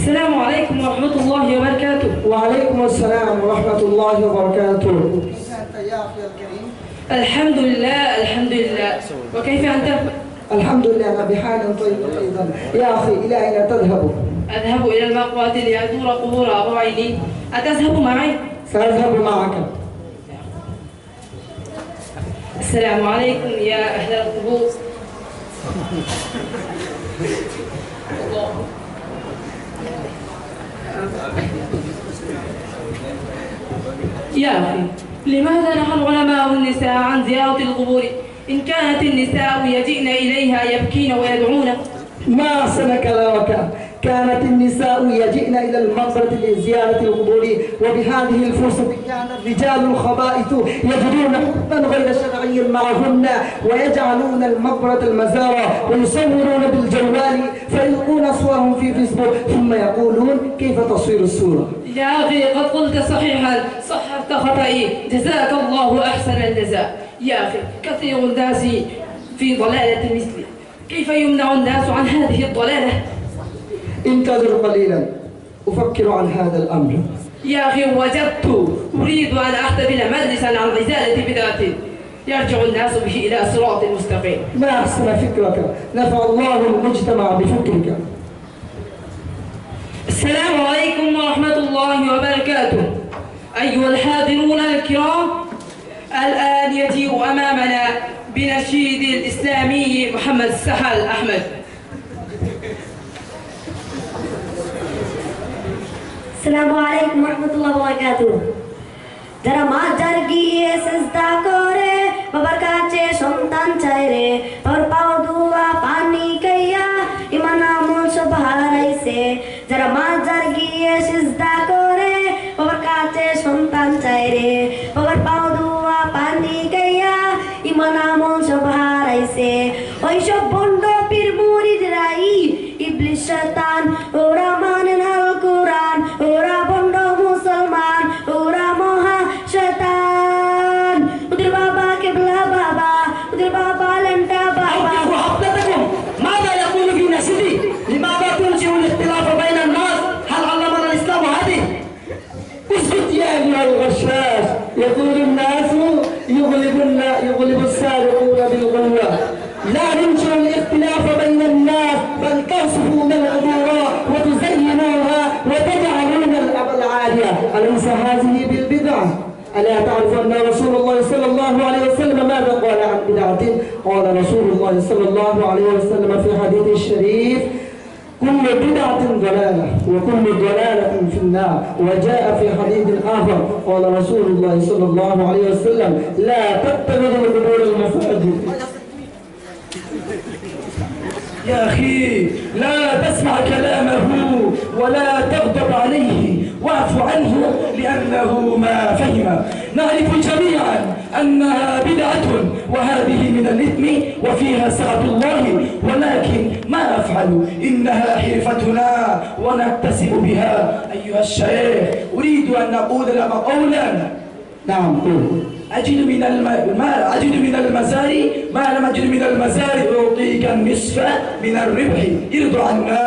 السلام عليكم ورحمة الله وبركاته. وعليكم السلام ورحمة الله وبركاته. كيف أنت يا أخي الكريم؟ الحمد لله الحمد لله. وكيف أنت؟ الحمد لله أنا بحال طيب أيضا. يا أخي إلى أين تذهب؟ أذهب إلى المقبرة لأزور قبور أبويني. أتذهب معي؟ سأذهب معك. السلام عليكم يا أهل القبور. يا أخي، لماذا نهى العلماء النساء عن زيارة القبور إن كانت النساء يجئن إليها يبكين ويدعون؟ ما أحسن كلامك. كانت النساء يجئن إلى المقبرة لزيارة القبور، وبهذه الفرصة كان الرجال الخبائث يجدون حبا غير شرعي معهن، ويجعلون المقبرة المزارة ويصورون بالجوال فيلقون صورهم في فيسبوك ثم يقولون كيف تصوير الصورة. يا أخي قد قلت صحيحا، صححت خطئي، جزاك الله أحسن الجزاء. يا أخي كثير الناس في ضلالة مثلي، كيف يمنع الناس عن هذه الضلالة؟ انتظر قليلا أفكر عن هذا الأمر. يا أخي وجدت أريد أن أحتفل مجلسا عن غزالة بدعة يرجع الناس به إلى صراط مستقيم. ما أحسن فكرك، نفع الله المجتمع بفكرك. السلام عليكم ورحمة الله وبركاته. أيها الحاضرون الكرام، الآن يجيء أمامنا بنشيد الإسلامي محمد السحل أحمد. السلام عليكم ورحمة الله وبركاته. যারা মাজার গিয়ে সিজদা করে বাবার কাছে সন্তান চায় রে, বাবার পাও দুয়া পানি খাইয়া ঈমান আমল সব হারাইছে। যারা মাজার গিয়ে সিজদা করে বাবার কাছে সন্তান চায় রে, বাবার পাও দুয়া পানি খাইয়া ঈমান আমল সব হারাইছে। ওই সব ভণ্ড পীর মুরিদরাই ইবলিস শয়তান, ওরা মানে না কোরআন, ওরা ভণ্ড মুসলমান, ওরা মহা শয়তান। ওদের বাবা কেবলা বাবা, ওদের বাবা লেন্টা বাবা। ماذا يقول في نشيدي؟ لماذا تنشئ الاختلاف بين الناس؟ هل علمنا الإسلام هذه؟ اسكت يا أيها الغشاش. يقول الناس يغلب السارقون بالقوة. لا ننشئ الاختلاف بين الناس، بل تصفون الأمور وتزينوها وتجعلون العالية. أليس هذه بالبدعة؟ ألا تعرف أن رسول الله صلى الله عليه وسلم ماذا قال عن بدعة؟ قال رسول الله صلى الله عليه وسلم في حديث الشريف: كل بدعة ضلالة وكل ضلالة في النار. وجاء في حديث آخر قال رسول الله صلى الله عليه وسلم: لا تتخذوا القبور المساجد. يا أخي لا تسمع كلامه ولا تغضب عليه، واعف عنه لأنه ما فهم. نعرف جميعا أنها بدعة وهذه من الإثم وفيها سخط الله، ولكن ما نفعل؟ إنها حرفتنا ونكتسب بها. أيها الشيخ أريد أن أقول لك قولا. نعم قل. أجد من المزار ما لم أجد من المزار أعطيك النصف من الربح، ارضى عنا.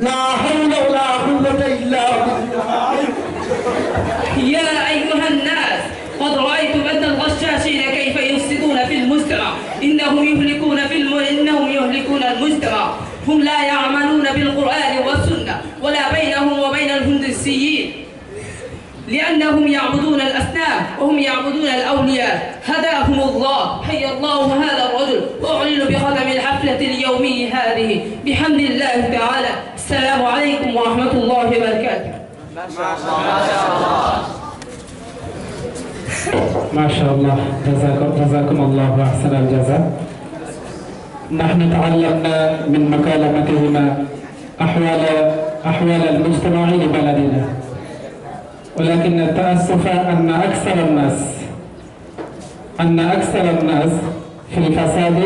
لا حول ولا قوة إلا بالله. يا أيها الناس، قد رأيتم أن الغشاشين كيف يفسدون في المجتمع. إنهم يهلكون المجتمع. هم لا يعملون بالقرآن والسنة ولا بينهم وبين الهندسيين، لأنهم يعبدون الأصنام وهم يعبدون الأولياء. هداهم الله، حي الله هذا الرجل، وأعلن بختم الحفلة اليومية هذه بحمد الله تعالى. السلام عليكم ورحمة الله وبركاته. ما شاء الله، جزاكم الله أحسن الجزاء. نحن تعلمنا من مكالمتهما أحوال المجتمع لبلدنا، ولكن التأسف أن أكثر الناس في الفساد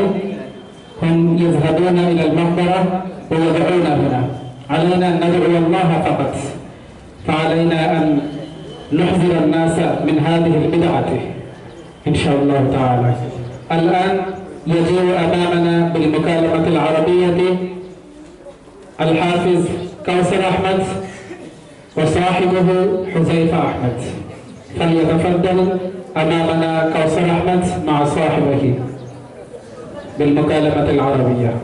هم يذهبون إلى المقبرة ويدعون هنا. علينا أن ندعو الله فقط، فعلينا أن نحذر الناس من هذه البدعة إن شاء الله تعالى. الآن يجيء أمامنا بالمكالمة العربية الحافظ كوثر أحمد وصاحبه حذيفة أحمد، فليتفضل أمامنا كوثر أحمد مع صاحبه بالمكالمة العربية.